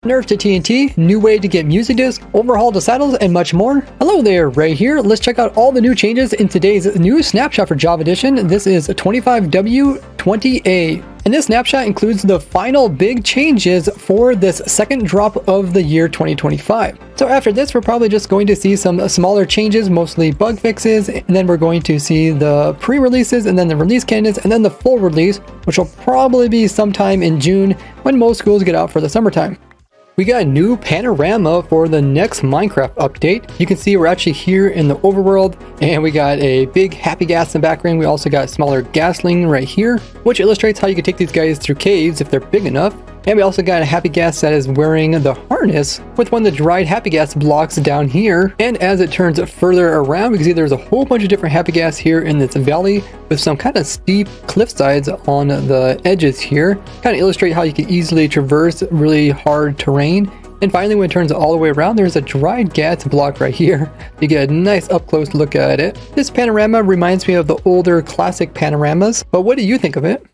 Nerf to TNT, new way to get music disc, overhaul the saddles, and much more. Hello there, Ray here. Let's check out all the new changes in today's new snapshot for Java Edition. This is 25W20A. And this snapshot includes the final big changes for this second drop of the year 2025. So after this, we're probably just going to see some smaller changes, mostly bug fixes, and then we're going to see the pre-releases, and then the release candidates, and then the full release, which will probably be sometime in June when most schools get out for the summertime. We got a new panorama for the next Minecraft update. You can see we're actually here in the overworld, and we got a big happy gas in the background. We also got a smaller gasling right here, which illustrates how you can take these guys through caves if they're big enough. And we also got a happy gas that is wearing the harness with one of the dried happy gas blocks down here. And as it turns further around, we can see there's a whole bunch of different happy gas here in this valley with some kind of steep cliff sides on the edges here. Kind of illustrate how you can easily traverse really hard terrain. And finally, when it turns all the way around, there's a dried gas block right here. You get a nice up close look at it. This panorama reminds me of the older classic panoramas, but what do you think of it?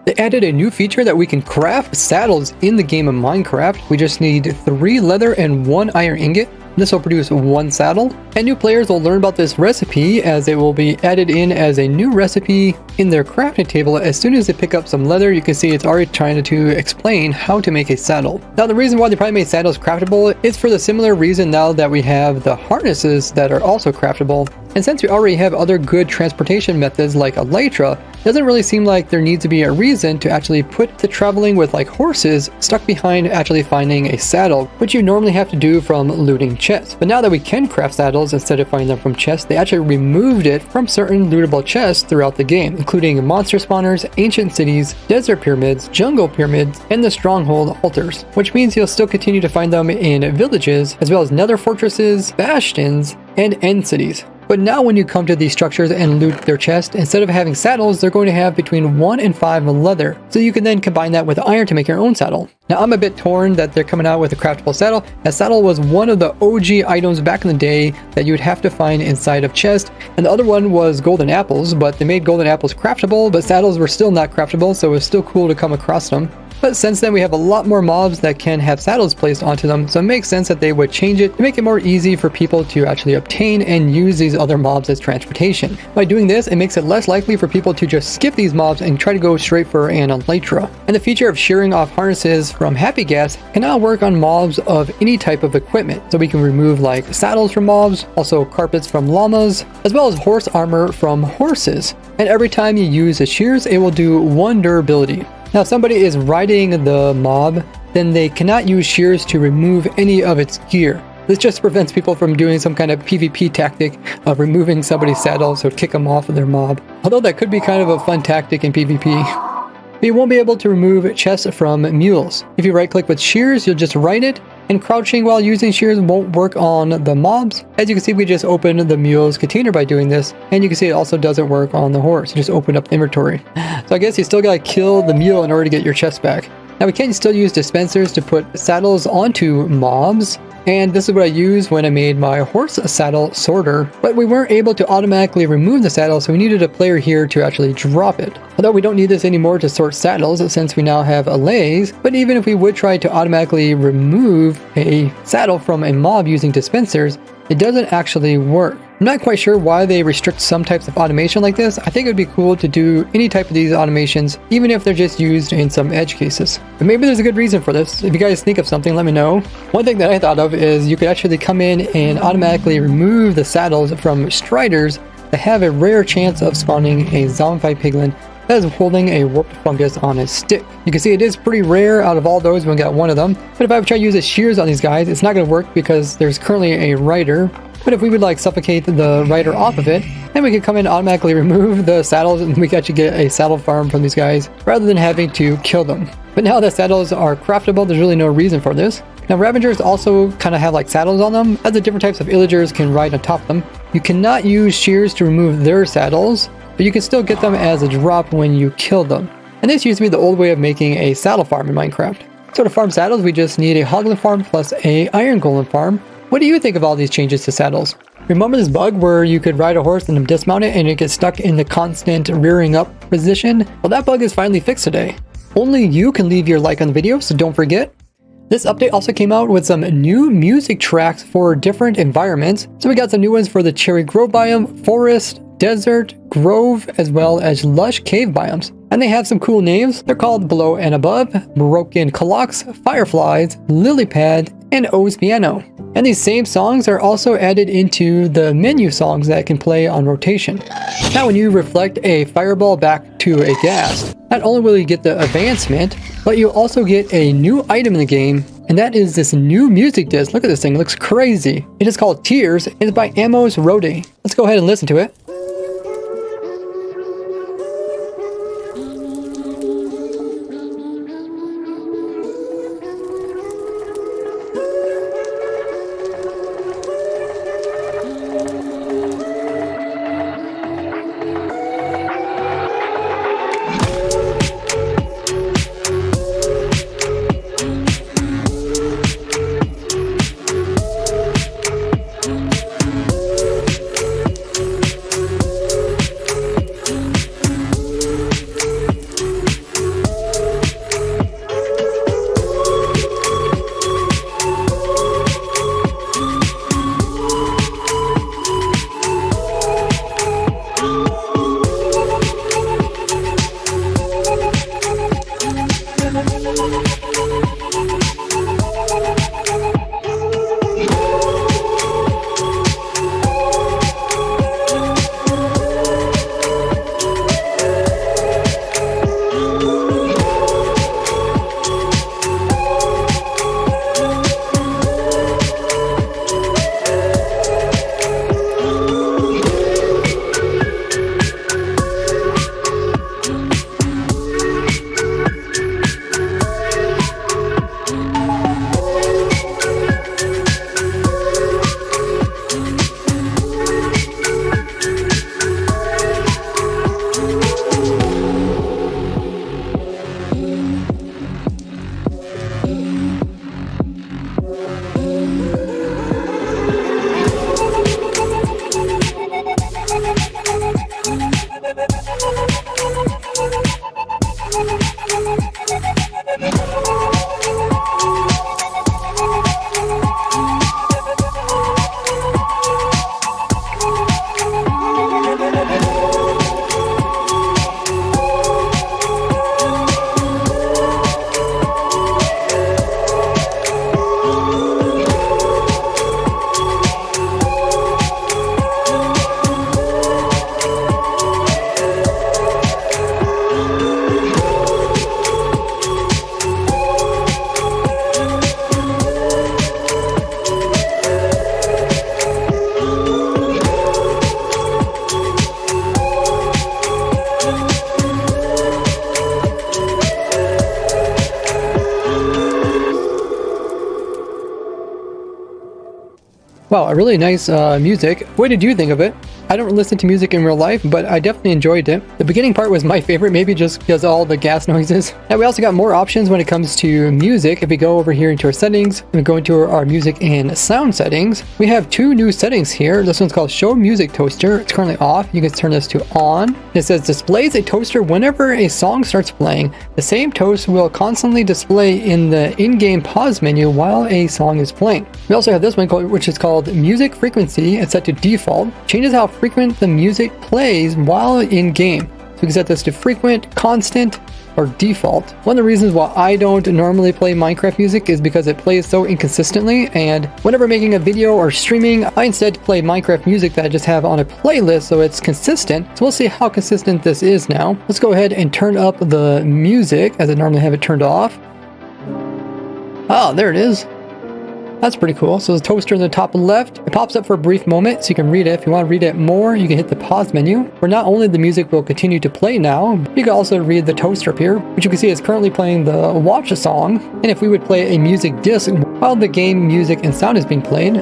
They added a new feature that we can craft saddles in the game of Minecraft. We just need 3 leather and 1 iron ingot. This will produce 1 saddle, and new players will learn about this recipe as it will be added in as a new recipe in their crafting table. As soon as they pick up some leather, you can see it's already trying to explain how to make a saddle. Now, the reason why they probably made saddles craftable is for the similar reason now that we have the harnesses that are also craftable. And since we already have other good transportation methods like elytra, it doesn't really seem like there needs to be a reason to actually put the traveling with like horses stuck behind actually finding a saddle, which you normally have to do from looting chests. But now that we can craft saddles instead of finding them from chests, they actually removed it from certain lootable chests throughout the game, including monster spawners, ancient cities, desert pyramids, jungle pyramids, and the stronghold altars, which means you'll still continue to find them in villages, as well as nether fortresses, bastions, and end cities. But now when you come to these structures and loot their chest, instead of having saddles, they're going to have between 1 and 5 leather. So you can then combine that with iron to make your own saddle. Now I'm a bit torn that they're coming out with a craftable saddle. That saddle was one of the OG items back in the day that you would have to find inside of chest. And the other one was golden apples, but they made golden apples craftable, but saddles were still not craftable, so it was still cool to come across them. But since then we have a lot more mobs that can have saddles placed onto them, so it makes sense that they would change it to make it more easy for people to actually obtain and use these other mobs as transportation. By doing this, it makes it less likely for people to just skip these mobs and try to go straight for an elytra. And the feature of shearing off harnesses from happy gas can now work on mobs of any type of equipment. So we can remove like saddles from mobs, also carpets from llamas, as well as horse armor from horses. And every time you use the shears, it will do 1 durability. Now, if somebody is riding the mob, then they cannot use shears to remove any of its gear. This just prevents people from doing some kind of PvP tactic of removing somebody's saddle, so kick them off of their mob. Although that could be kind of a fun tactic in PvP. But you won't be able to remove chests from mules. If you right click with shears, you'll just right it, and crouching while using shears won't work on the mobs. As you can see, we just opened the mule's container by doing this, and you can see it also doesn't work on the horse. You just open up the inventory. So I guess you still gotta kill the mule in order to get your chest back. Now we can still use dispensers to put saddles onto mobs, and this is what I used when I made my horse saddle sorter, but we weren't able to automatically remove the saddle, so we needed a player here to actually drop it. Although we don't need this anymore to sort saddles since we now have allays, but even if we would try to automatically remove a saddle from a mob using dispensers, it doesn't actually work. I'm not quite sure why they restrict some types of automation like this. I think it would be cool to do any type of these automations, even if they're just used in some edge cases. But maybe there's a good reason for this. If you guys think of something, let me know. One thing that I thought of is you could actually come in and automatically remove the saddles from striders that have a rare chance of spawning a zombified piglin that is holding a warped fungus on his stick. You can see it is pretty rare out of all those. We got 1 of them. But if I would try to use the shears on these guys, it's not going to work because there's currently a rider. But if we would like suffocate the rider off of it, then we could come in and automatically remove the saddles, and we could actually get a saddle farm from these guys rather than having to kill them. But now that saddles are craftable, there's really no reason for this. Now Ravagers also kind of have like saddles on them, as the different types of illagers can ride on top of them. You cannot use shears to remove their saddles, but you can still get them as a drop when you kill them. And this used to be the old way of making a saddle farm in Minecraft. So to farm saddles, we just need a hoglin farm plus a iron golem farm. What do you think of all these changes to saddles? Remember this bug where you could ride a horse and then dismount it and it gets stuck in the constant rearing up position? Well, that bug is finally fixed today. Only you can leave your like on the video, so don't forget. This update also came out with some new music tracks for different environments. So we got some new ones for the Cherry Grove biome, forest, desert, grove, as well as lush cave biomes. And they have some cool names. They're called Below and Above, Broken Clocks, Fireflies, Lily Pad, and O's Piano. And these same songs are also added into the menu songs that can play on rotation. Now when you reflect a fireball back to a ghast, not only will you get the advancement, but you'll also get a new item in the game, and that is this new music disc. Look at this thing, it looks crazy. It is called Tears, and it's by Amos Rode. Let's go ahead and listen to it. Wow, a really nice music. What did you think of it? I don't listen to music in real life, but I definitely enjoyed it. The beginning part was my favorite, maybe just because of all the gas noises. Now we also got more options when it comes to music. If we go over here into our settings and go into our music and sound settings, we have two new settings here. This one's called Show Music Toaster. It's currently off. You can turn this to on. It says displays a toaster whenever a song starts playing. The same toast will constantly display in the in-game pause menu while a song is playing. We also have this one which is called Music Frequency. It's set to default. Changes how frequent the music plays while in game. So we can set this to frequent, constant, or default. One of the reasons why I don't normally play Minecraft music is because it plays so inconsistently, and whenever making a video or streaming, I instead play Minecraft music that I just have on a playlist so it's consistent. So we'll see how consistent this is now. Let's go ahead and turn up the music as I normally have it turned off. Oh, there it is. That's pretty cool. So the toaster in the top left, it pops up for a brief moment so you can read it. If you want to read it more, you can hit the pause menu, where not only the music will continue to play now, but you can also read the toaster up here, which you can see is currently playing the Watch a Song. And if we would play a music disc while the game music and sound is being played,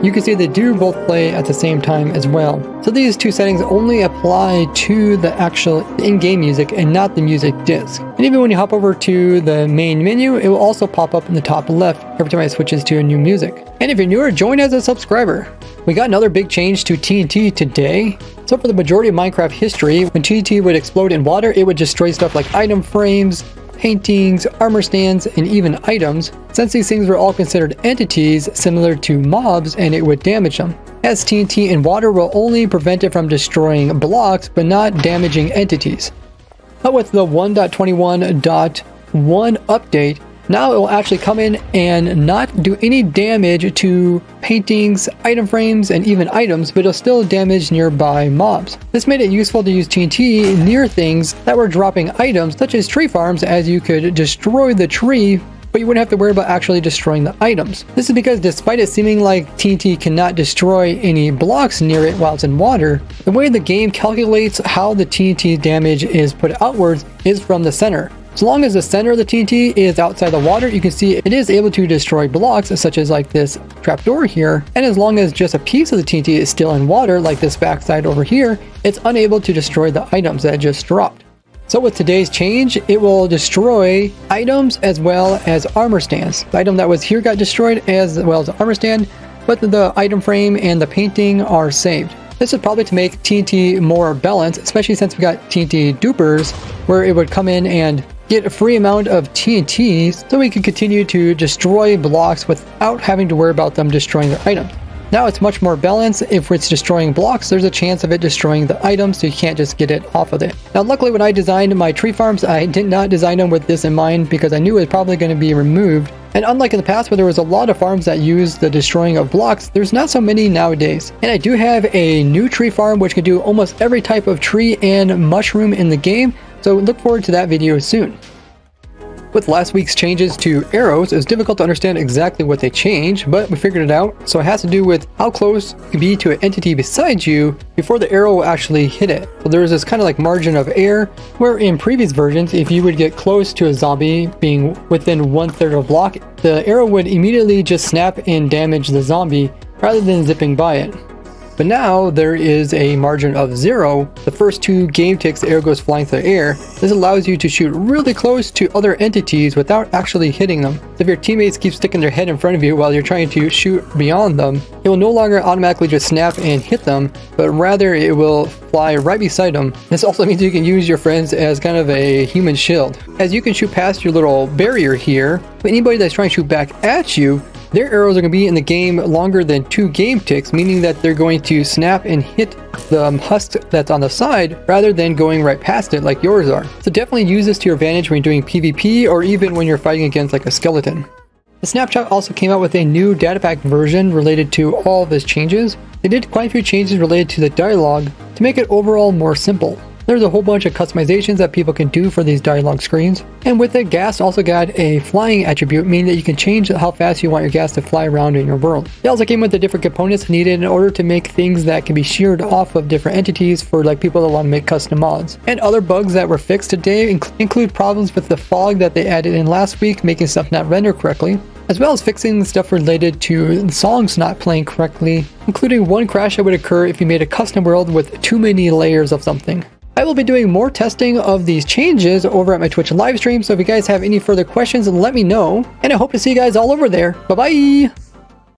you can see they do both play at the same time as well. So these two settings only apply to the actual in-game music and not the music disc. And even when you hop over to the main menu, it will also pop up in the top left every time it switches to a new music. And if you're newer, join as a subscriber. We got another big change to TNT today. So for the majority of Minecraft history, when TNT would explode in water, it would destroy stuff like item frames, paintings, armor stands, and even items, since these things were all considered entities similar to mobs and it would damage them. As TNT and water will only prevent it from destroying blocks but not damaging entities. But with the 1.21.1 update, now it will actually come in and not do any damage to paintings, item frames, and even items, but it'll still damage nearby mobs. This made it useful to use TNT near things that were dropping items, such as tree farms, as you could destroy the tree, but you wouldn't have to worry about actually destroying the items. This is because despite it seeming like TNT cannot destroy any blocks near it while it's in water, the way the game calculates how the TNT damage is put outwards is from the center. As long as the center of the TNT is outside the water, you can see it is able to destroy blocks such as like this trapdoor here, and as long as just a piece of the TNT is still in water like this backside over here, it's unable to destroy the items that it just dropped. So with today's change, it will destroy items as well as armor stands. The item that was here got destroyed as well as the armor stand, but the item frame and the painting are saved. This is probably to make TNT more balanced, especially since we got TNT dupers, where it would come in and get a free amount of TNT so we can continue to destroy blocks without having to worry about them destroying their items. Now it's much more balanced. If it's destroying blocks, there's a chance of it destroying the items, so you can't just get it off of it. Now luckily when I designed my tree farms, I did not design them with this in mind because I knew it was probably going to be removed. And unlike in the past where there was a lot of farms that use the destroying of blocks, there's not so many nowadays. And I do have a new tree farm which can do almost every type of tree and mushroom in the game, so look forward to that video soon. With last week's changes to arrows, it's difficult to understand exactly what they changed, but we figured it out. So it has to do with how close you can be to an entity beside you before the arrow will actually hit it. So there's this kind of like margin of error, where in previous versions, if you would get close to a zombie being within 1/3 of a block, the arrow would immediately just snap and damage the zombie rather than zipping by it. But now there is a margin of 0. The first 2 game ticks, the arrow goes flying through the air. This allows you to shoot really close to other entities without actually hitting them. So if your teammates keep sticking their head in front of you while you're trying to shoot beyond them, it will no longer automatically just snap and hit them, but rather it will fly right beside them. This also means you can use your friends as kind of a human shield, as you can shoot past your little barrier here, but anybody that's trying to shoot back at you, their arrows are going to be in the game longer than 2 game ticks, meaning that they're going to snap and hit the husk that's on the side rather than going right past it like yours are. So definitely use this to your advantage when you're doing PvP or even when you're fighting against like a skeleton. The Snapshot also came out with a new data pack version related to all of these changes. They did quite a few changes related to the dialogue to make it overall more simple. There's a whole bunch of customizations that people can do for these dialogue screens. And with it, Ghast also got a flying attribute, meaning that you can change how fast you want your Ghast to fly around in your world. It also came with the different components needed in order to make things that can be sheared off of different entities for like people that want to make custom mods. And other bugs that were fixed today include problems with the fog that they added in last week, making stuff not render correctly, as well as fixing stuff related to songs not playing correctly, including one crash that would occur if you made a custom world with too many layers of something. I will be doing more testing of these changes over at my Twitch live stream, so if you guys have any further questions, let me know, and I hope to see you guys all over there. Bye bye!